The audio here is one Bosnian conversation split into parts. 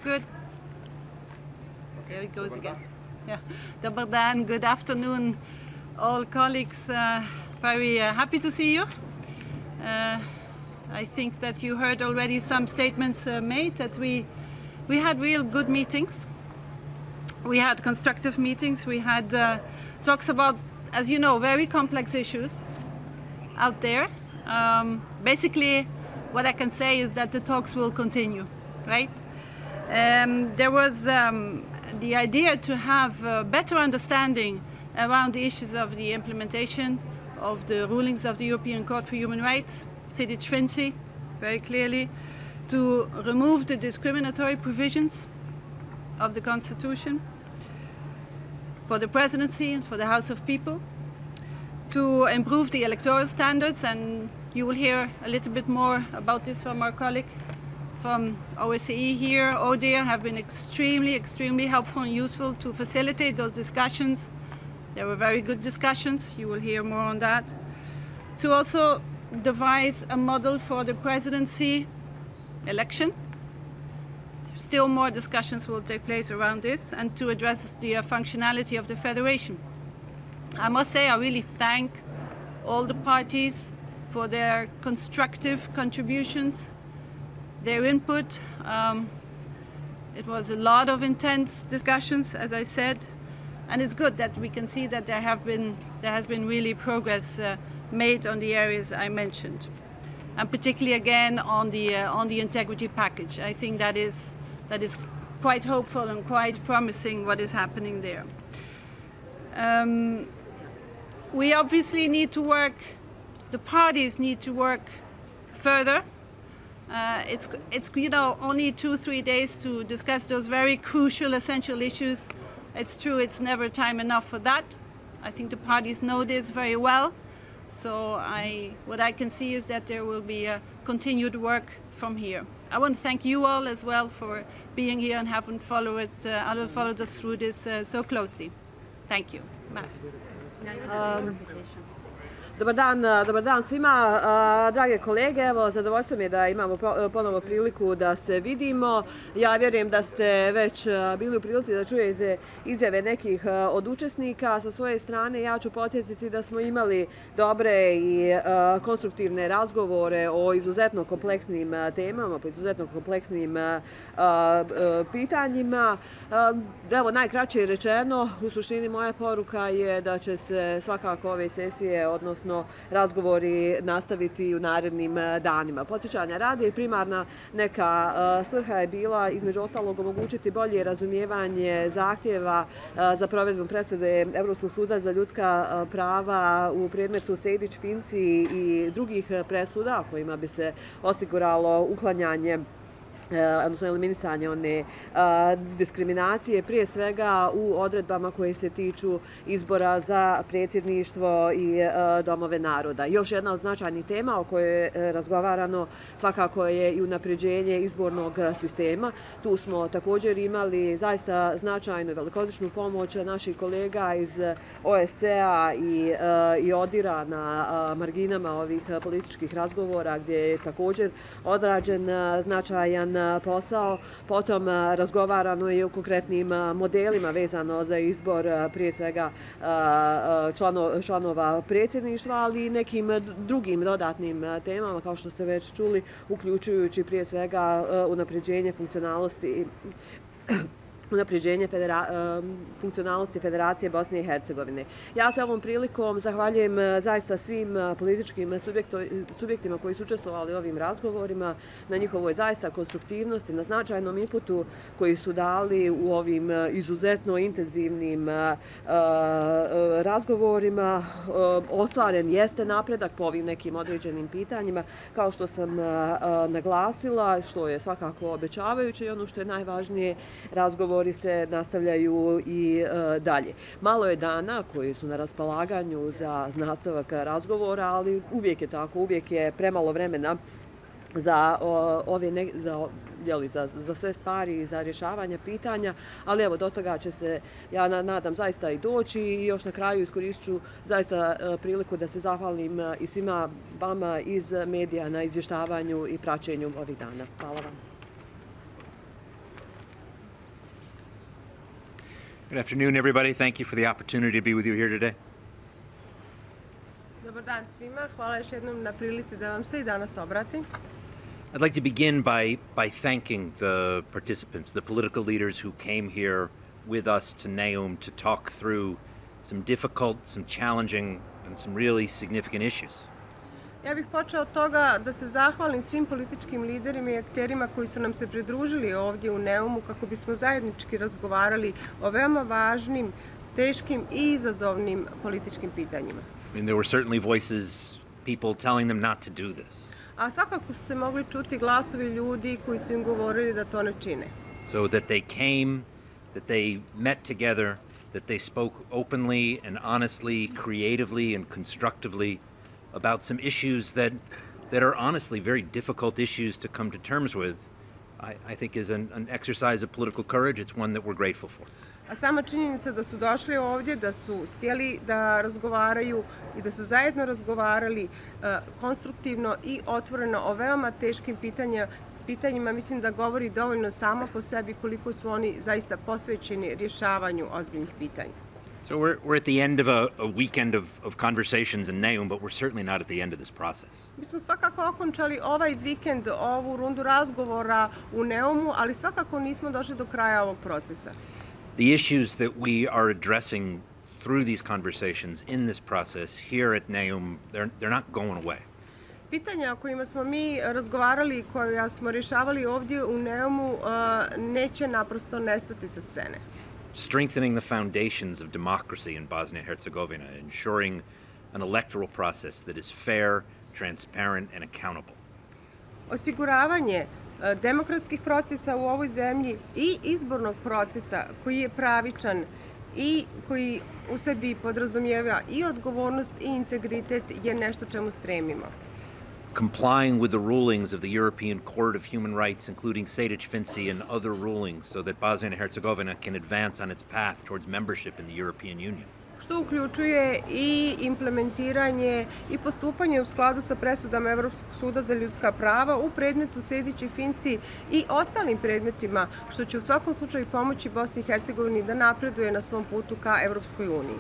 Good. There it goes again. Yeah. Dobar dan, good afternoon, all colleagues. Very happy to see you. I think that you heard already some statements made that we had real good meetings. We had constructive meetings. We had talks about, as you know, very complex issues out there. Basically, what I can say is that the talks will continue, right? There was the idea to have a better understanding around the issues of the implementation of the rulings of the European Court for Human Rights, cited 20 very clearly, to remove the discriminatory provisions of the Constitution for the Presidency and for the House of People, to improve the electoral standards, and you will hear a little bit more about this from our colleague from OSCE here. ODIHR have been extremely helpful and useful to facilitate those discussions. There were very good discussions. You will hear more on that. To also devise a model for the presidency election. Still more discussions will take place around this, and to address the functionality of the federation. I must say I really thank all the parties for their constructive contributions, their input. It was a lot of intense discussions, as I said, and it's good that we can see that there has been really progress made on the areas I mentioned, and particularly again on the integrity package. I think that is quite hopeful and quite promising what is happening there. We obviously need to work. The parties need to work further. It's only 2-3 days to discuss those very crucial, essential issues. It's true, it's never time enough for that. I think the parties know this very well. So what I can see is that there will be a continued work from here. I want to thank you all as well for being here and having followed us through this so closely. Thank you. Matt. Dobar dan svima, drage kolege, evo zadovoljstvo mi je da imamo ponovo priliku da se vidimo. Ja vjerujem da ste već bili u prilici da čujete izjave nekih od učesnika. Sa svoje strane ja ću podsjetiti da smo imali dobre i konstruktivne razgovore o izuzetno kompleksnim temama, po izuzetno kompleksnim pitanjima. Evo, najkraće rečeno, u suštini moja poruka je da će se svakako ove sesije, odnosno razgovori, nastaviti u narednim danima. Podsjećanja radi i primarna neka svrha je bila između ostalog omogućiti bolje razumijevanje zahtjeva za provedbom presude Evropskog suda za ljudska prava u predmetu Sejdić, Finci i drugih presuda kojima bi se osiguralo uklanjanje, odnosno eliminisanje one diskriminacije, prije svega u odredbama koje se tiču izbora za predsjedništvo i domove naroda. Još jedna od značajnih tema o kojoj je razgovarano svakako je i unapređenje izbornog sistema. Tu smo također imali zaista značajnu i velikodušnu pomoć naših kolega iz OSCE-a i ODIHR-a na marginama ovih političkih razgovora, gdje je također odrađen značajan posao. Potom razgovarano je o konkretnim modelima vezano za izbor prije svega članova predsjedništva, ali i nekim drugim dodatnim temama, kao što ste već čuli, uključujući prije svega unapređenje funkcionalnosti Federacije Bosne i Hercegovine. Ja se ovom prilikom zahvaljujem zaista svim političkim subjektima koji su učestvovali u ovim razgovorima, na njihovoj zaista konstruktivnosti, na značajnom inputu koji su dali u ovim izuzetno intenzivnim razgovorima. Ostvaren jeste napredak po ovim nekim određenim pitanjima, kao što sam naglasila, što je svakako obećavajuće, i ono što je najvažnije, razgovori se nastavljaju i dalje. Malo je dana koji su na raspolaganju za nastavak razgovora, ali uvijek je tako, uvijek je premalo vremena za sve stvari i za rješavanje pitanja, ali evo, do toga će se, ja nadam, zaista i doći. I još na kraju iskoristit ću zaista priliku da se zahvalim i svima vama iz medija na izvještavanju i praćenju ovih dana. Hvala vam. Good afternoon, everybody. Thank you for the opportunity to be with you here today. Dobar dan svima. Hvala još jednom na prilici da vam se i danas obratim. I'd like to begin by thanking the participants, the political leaders who came here with us to Neum to talk through some difficult, some challenging, and some really significant issues. Ja bih počeo od toga da se zahvalim svim političkim liderima i akterima koji su nam se pridružili ovdje u Neumu kako bismo zajednički razgovarali o veoma važnim, teškim i izazovnim političkim pitanjima. I mean, there were certainly voices, people telling them not to do this. A svakako su se mogli čuti glasovi ljudi koji su im govorili da to ne čine. So that they came, that they met together, that they spoke openly and honestly, creatively and constructively about some issues that are honestly very difficult issues to come to terms with, I think is an exercise of political courage. It's one that we're grateful for. A sama činjenica da su došli ovdje, da su sjeli da razgovaraju i da su zajedno razgovarali konstruktivno i otvoreno o veoma teškim pitanjima, mislim da govori dovoljno samo po sebi koliko su oni zaista posvećeni rješavanju ozbiljnih pitanja. So we're at the end of a weekend of conversations in Neum, but we're certainly not at the end of this process. Mi smo svakako okončali ovaj vikend, ovu rundu razgovora u Neumu, ali svakako nismo došli do kraja ovog procesa. The issues that we are addressing through these conversations in this process here at Neum, they're not going away. Pitanja o kojima smo mi razgovarali, koja smo rješavali ovdje u Neumu, neće naprosto nestati sa scene. Strengthening the foundations of democracy in Bosnia and Herzegovina, ensuring an electoral process that is fair, transparent and accountable. Osiguravanje demokratskih procesa u ovoj zemlji i izbornog procesa koji je pravičan i koji u sebi podrazumijeva i odgovornost i integritet je nešto čemu stremimo. Complying with the rulings of the European Court of Human Rights, including Sejdić-Finci and other rulings, so that Bosnia and Herzegovina can advance on its path towards membership in the European Union. Što uključuje i implementiranje i postupanje u skladu sa presudama Evropskog suda za ljudska prava u predmetu Sejdić-Finci i ostalim predmetima, što će u svakom slučaju pomoći Bosni i Hercegovini da napreduje na svom putu ka Evropskoj uniji.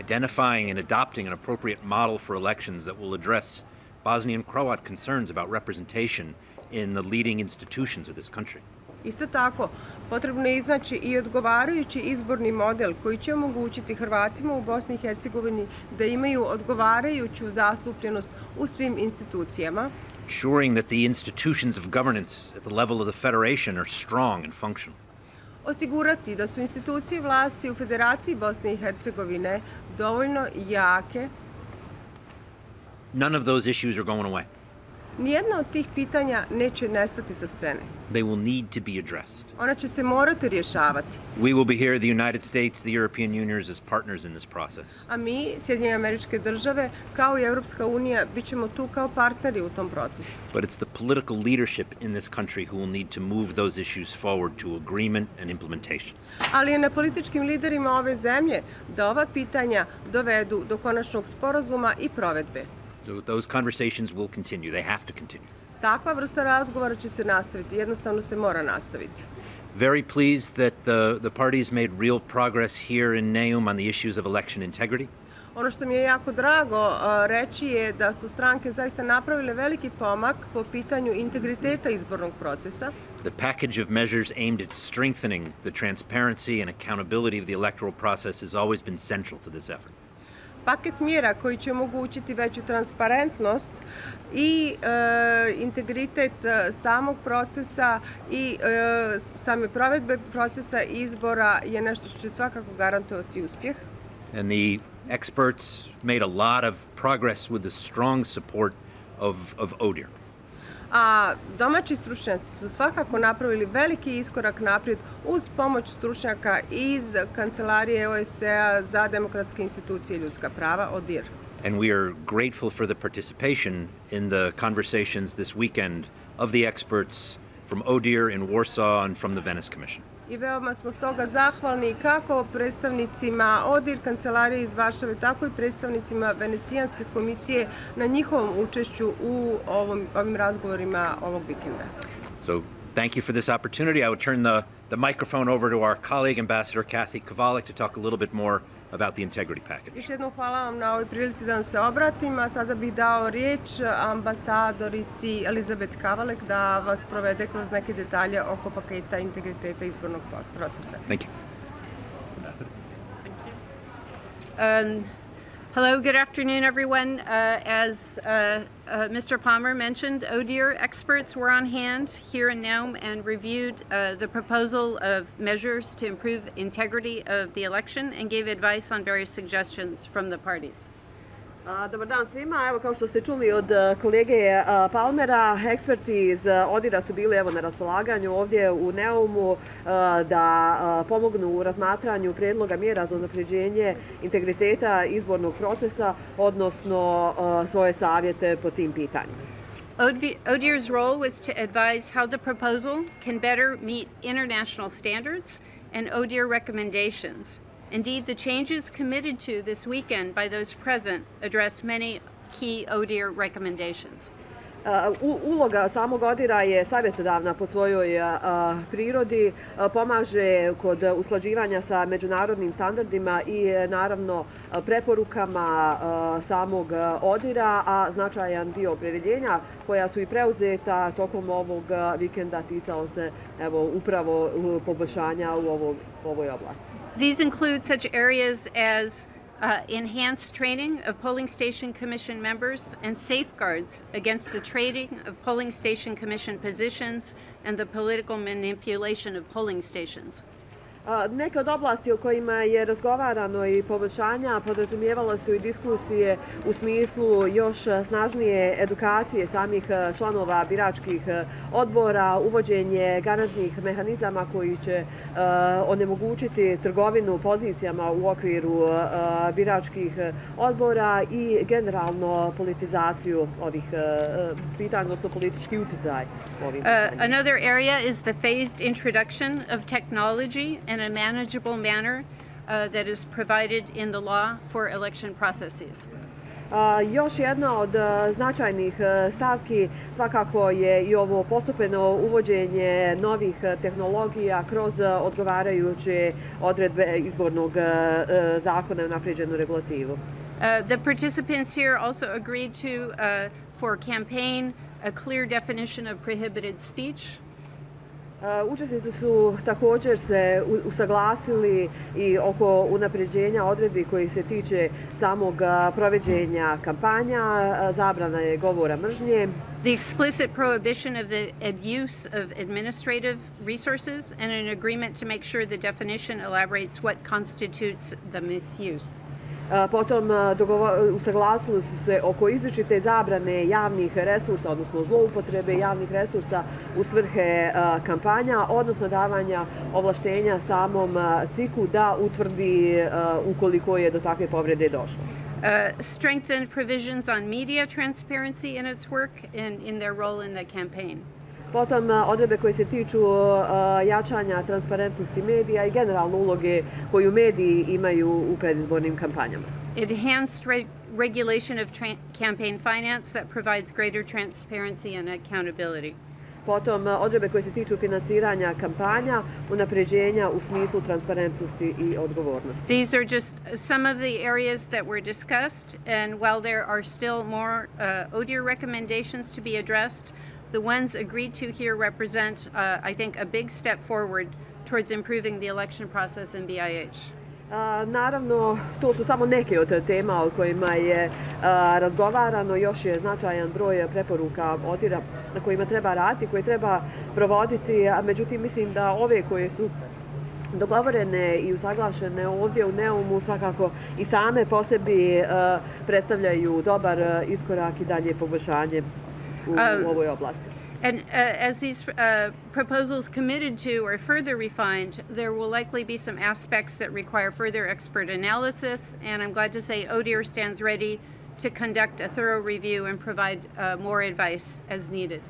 Identifying and adopting an appropriate model for elections that will address Bosnian Croat concerns about representation in the leading institutions of this country. Isto tako, potrebno je iznaći i odgovarajući izborni model koji će omogućiti Hrvatima u Bosni i Hercegovini da imaju odgovarajuću zastupljenost u svim institucijama. Ensuring that the institutions of governance at the level of the federation are strong and functional. Osigurati da su institucije vlasti u Federaciji Bosne i Hercegovine dovoljno jake. None of those issues are going away. Nijedno od tih pitanja neće nestati sa scene. They will need to be addressed. Ona će se morati rješavati. We will be here, the United States, the European Union as partners in this process. A mi, Sjedinjene Američke Države, kao i Evropska unija, bit ćemo tu kao partneri u tom procesu. But it's the political leadership in this country who will need to move those issues forward to agreement and implementation. Ali je na političkim liderima ove zemlje da ova pitanja dovedu do konačnog sporazuma i provedbe. So those conversations will continue. They have to continue. Takva vrsta razgovora će se nastaviti. Jednostavno se mora nastaviti. Very pleased that the parties made real progress here in Neum on the issues of election integrity. Ono što mi je jako drago reći je da su stranke zaista napravile veliki pomak po pitanju integriteta izbornog procesa. The package of measures aimed at strengthening the transparency and accountability of the electoral process has always been central to this effort. Paket mjera koji će omogućiti veću transparentnost i integritet samog procesa i same provedbe procesa izbora je nešto što će svakako garantovati uspjeh. And the experts made a lot of progress with the strong support of ODIHR. A domaći stručnjaci su svakako napravili veliki iskorak naprijed uz pomoć stručnjaka iz Kancelarije OSCE-a za demokratske institucije i ljudska prava, ODIHR. And we are grateful for the participation in the conversations this weekend of the experts from ODIHR in Warsaw and from the Venice Commission. I veoma smo stoga zahvalni kako predstavnicima ODIHR kancelarije iz Varšave, tako i predstavnicima Venecijanske komisije na njihovom učešću u ovim razgovorima ovog vikenda. So thank you for this opportunity. I would turn the the microphone over to our colleague, Ambassador Kathy Kovalik, to talk a little bit more about the integrity package. Još jednom hvala vam na ovoj prilici da vam se obratim, a sada bih dao riječ ambasadorici Elizabeth Kavalek da vas provede kroz neke detalje oko paketa integriteta izbornog procesa. Thank you. Hello, good afternoon, everyone. As Mr. Palmer mentioned, ODIHR experts were on hand here in Neum and reviewed the proposal of measures to improve integrity of the election and gave advice on various suggestions from the parties. Dobar dan svima. Evo, kao što ste čuli od kolege Palmera, eksperti iz ODIHR-a su bili na raspolaganju ovdje u Neumu da pomognu u razmatranju prijedloga mjera za unapređenje integriteta izbornog procesa, odnosno svoje savjete po tim pitanjima. ODIHR's role was to advise how the proposal can better meet international standards and ODIHR recommendations. Indeed, the changes committed to this weekend by those present address many key ODIHR recommendations. Uloga samog ODIHR-a je savjetodavna po svojoj prirodi, pomaže kod usklađivanja sa međunarodnim standardima i naravno preporukama samog ODIHR-a, a značajan dio opredjeljenja koja su i preuzeta tokom ovog vikenda ticao se upravo poboljšanja u ovoj oblasti. These include such areas as enhanced training of polling station commission members and safeguards against the trading of polling station commission positions and the political manipulation of polling stations. Neke od oblasti o kojima je razgovarano i poboljšanja podrazumijevalo su i diskusije u smislu još snažnije edukacije samih članova biračkih odbora, uvođenje garantnih mehanizama koji će onemogućiti trgovinu pozicijama u okviru biračkih odbora i generalno politizaciju ovih pitanja, odnosno politički utjecaj ovih pitanja. Another area is the phased introduction of technology in a manageable manner that is provided in the law for election processes. Još jedna od značajnih stavki svakako je i ovo postepeno uvođenje novih tehnologija kroz odgovarajuće odredbe izbornog zakona i unapređenu regulativu. The participants here also agreed to, for campaign, a clear definition of prohibited speech. Učesnici su također se usaglasili i oko unapređenja odredbi koji se tiče samog provođenja kampanja, zabrana je govora mržnje. The explicit prohibition of the use of administrative resources and an agreement to make sure the definition elaborates what constitutes the misuse. Potom usaglasili su se oko izričite zabrane javnih resursa, odnosno zloupotrebe javnih resursa u svrhe kampanja, odnosno davanja ovlaštenja samom CIK-u da utvrdi ukoliko je do takve povrede došlo. Strengthened provisions on media transparency in its work and in their role in the campaign. Potom odredbe koje se tiču jačanja transparentnosti medija i generalno uloge koju mediji imaju u predizbornim kampanjama. Enhanced regulation of campaign finance that provides greater transparency and accountability. Potom odredbe koje se tiču finansiranja kampanja, unapređenja u smislu transparentnosti i odgovornosti. These are just some of the areas that were discussed, and while there are still more ODIHR recommendations to be addressed, the ones agreed to here represent, I think, a big step forward towards improving the election process in BIH. Naravno, to su samo neke od tema o kojima je razgovarano. Još je značajan broj preporuka ODIHR-a na kojima treba raditi, koje treba provoditi, a međutim mislim da ove koje su dogovorene i usaglašene ovdje u Neumu svakako i same po sebi predstavljaju dobar iskorak i dalje poboljšanje u ovoj oblasti. And as these proposals committed to are further refined, there will likely be some aspects that require further expert analysis, and I'm glad to say ODIHR stands ready to conduct a thorough review and provide more advice as needed.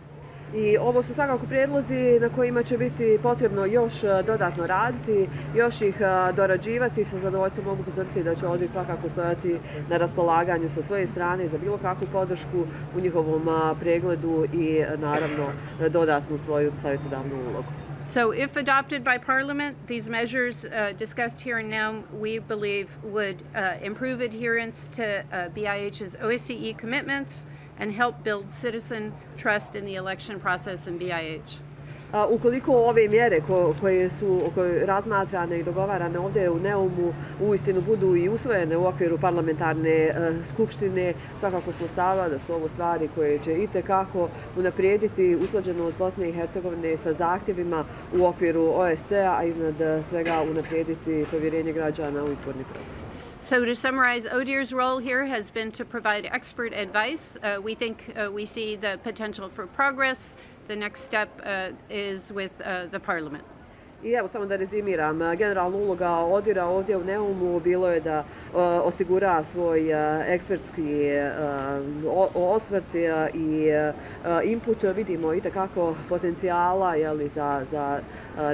I ovo su svakako prijedlozi na kojima će biti potrebno još dodatno raditi, još ih dorađivati. Sa zadovoljstvom mogu potvrditi da će ovdje svakako stojati na raspolaganju sa svoje strane za bilo kakvu podršku u njihovom pregledu i naravno dodatnu svoju savjetodavnu ulogu. So if adopted by Parliament, these measures discussed here in Neum, we believe would improve adherence to BIH's OSCE commitments and help build citizen trust in the election process in BIH. Ukoliko ove mjere koje su razmatrane i dogovarane ovdje u Neumu uistinu budu i usvojene u okviru parlamentarne skupštine, svakako smo stava da su ovo stvari koje će itekako unaprijediti usklađenost Bosne i Hercegovine sa zahtjevima u okviru OSCE-a, a iznad svega unaprijediti povjerenje građana u izborni proces. So to summarize, ODIHR's role here has been to provide expert advice. We think we see the potential for progress. The next step is with the Parliament. I evo samo da rezimiram, generalna uloga ODIHR-a ovdje u Neumu bilo je da osigura svoj ekspertski osvrt i input. Vidimo itekako potencijala za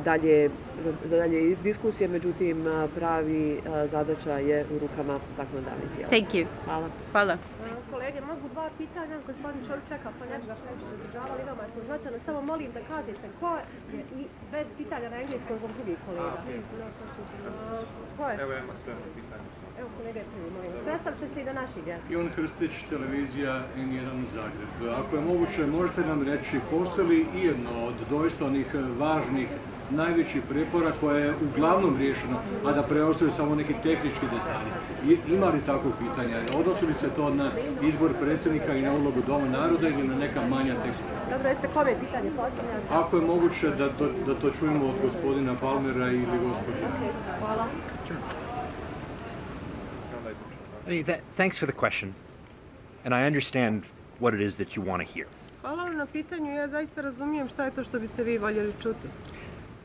dalje diskusije, međutim pravi zadaća je u rukama zakonodavnih tijela. Thank you. Hvala. Hvala. Kolege, mogu dva pitanja, gospodin Čolić čeka, pa ne bi baš nešto zadržavali, vama je to značajno. Samo molim da kažete ko je, i bez pitanja na engleskom zbog drugih kolega. Ko je? Evo ima spremno pitanje. Evo kolega je prvi, molim. Predstavite se i da naši gdje. Ivan Krstić, televizija N1 Zagreb. Ako je moguće, možete nam reći postoji li ijedno od doista onih važnih najvećih prepora koje je uglavnom riješeno, a da preostaju samo neki tehnički detalji. Ima li takvo pitanja? Odnosi li se to na izbor predsjednika i na ulogu Doma naroda ili na neka manja tehnička? Dobro, jeste kome pitanje postavljate? Ako je moguće da to čujemo od gospodina Palmera ili gospođe. Hvala. Thanks for the question, and I understand what it is that you want to hear. Hvala vam na pitanju, ja zaista razumijem šta je to što biste vi voljeli čuti.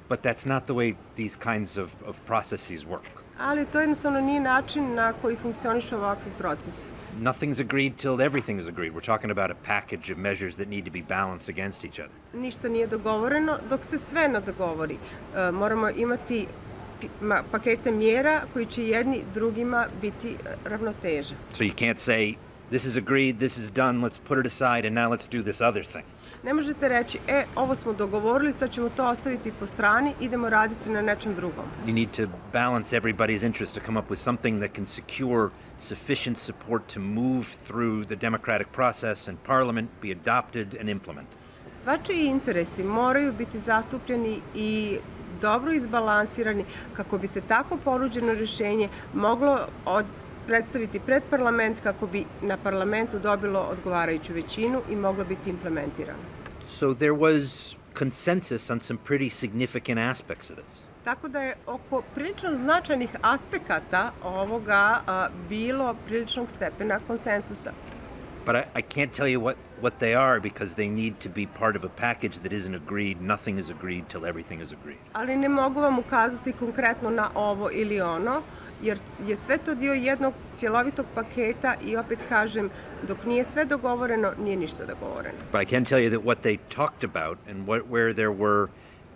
But that's not the way these kinds of processes work. Ali to jednostavno nije način na koji funkcionišu ovakvi procesi. Nothing's agreed till everything is agreed. We're talking about a package of measures that need to be balanced against each other. Ništa nije dogovoreno dok se sve ne dogovori. Moramo imati pakete mjera koji će jedni drugima biti ravnoteža. So you can't say, this is agreed, this is done, let's put it aside, and now let's do this other thing. Ne možete reći, ovo smo dogovorili, sad ćemo to ostaviti po strani, idemo raditi na nečem drugom. You need to balance everybody's interest to come up with something that can secure sufficient support to move through the democratic process and Parliament, be adopted and implemented. Svačiji interesi moraju biti zastupljeni i dobro izbalansirani kako bi se tako ponuđeno rješenje moglo predstaviti pred parlament kako bi na parlamentu dobilo odgovarajuću većinu i moglo biti implementirano. So there was consensus on some pretty significant aspects of this. Tako da je oko prilično značajnih aspekata ovoga bilo priličnog stepena konsensusa. But I can't tell you what they are because they need to be part of a package that isn't agreed. Nothing is agreed till everything is agreed. Ali ne mogu vam ukazati konkretno na ovo ili ono, jer je sve to dio jednog cjelovitog paketa i opet kažem, dok nije sve dogovoreno, nije ništa dogovoreno. But I can tell you that what they talked about and where there were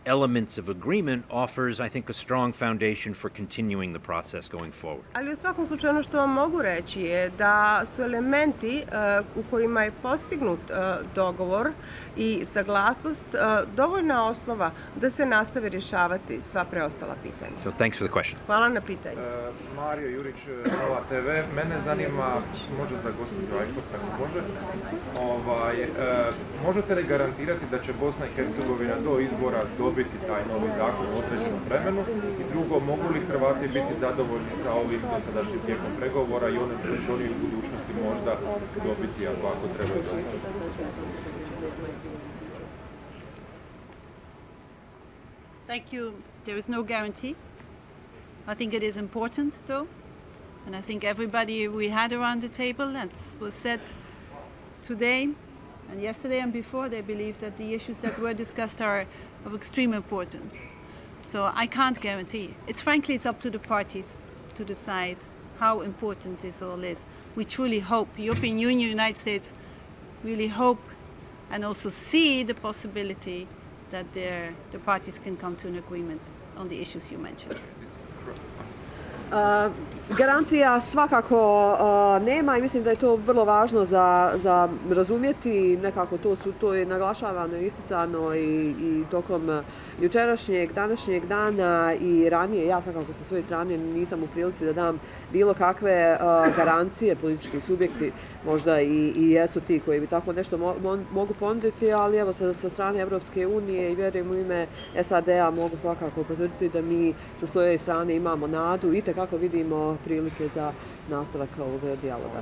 elements of agreement offers, I think, a strong foundation for continuing the process going forward. Ali u svakom slučaju ono što vam mogu reći je da su elementi u kojima je postignut dogovor i saglasnost dovoljna osnova da se nastave rješavati sva preostala pitanja. So thanks for the question. Hvala na pitanju. Mario Jurić, Nova TV. Mene zanima, može za gospođu Eichhorst, ako može, možete li garantirati da će Bosna i Hercegovina do izbora dobiti taj novi zakon u određenom vremenu? I drugo, mogu li Hrvati biti zadovoljni sa ovim dosadašnjim tijekom pregovora i ono što će oni u budućnosti možda dobiti ako trebaju dobiti? Thank you. There is no guarantee. I think it is important, though, and I think everybody we had around the table, that was said today and yesterday and before, they believe that the issues that were discussed are of extreme importance. So I can't guarantee. It's up to the parties to decide how important this all is. We truly hope, European Union, United States, really hope and also see the possibility that the parties can come to an agreement on the issues you mentioned. Garancija svakako nema i mislim da je to vrlo važno za razumjeti. Nekako to je naglašavano i isticano i tokom jučerašnjeg, današnjeg dana i ranije. Ja svakako sa svoje strane nisam u prilici da dam bilo kakve garancije. Politički subjekti možda i jesu ti koji bi tako nešto mogu ponuditi, ali evo sa strane Evropske unije i vjerujem u ime SAD-a mogu svakako potvrditi da mi sa svoje strane imamo nadu i tekako vidimo prilike za nastavak ovog dijaloga.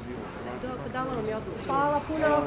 Hvala puno.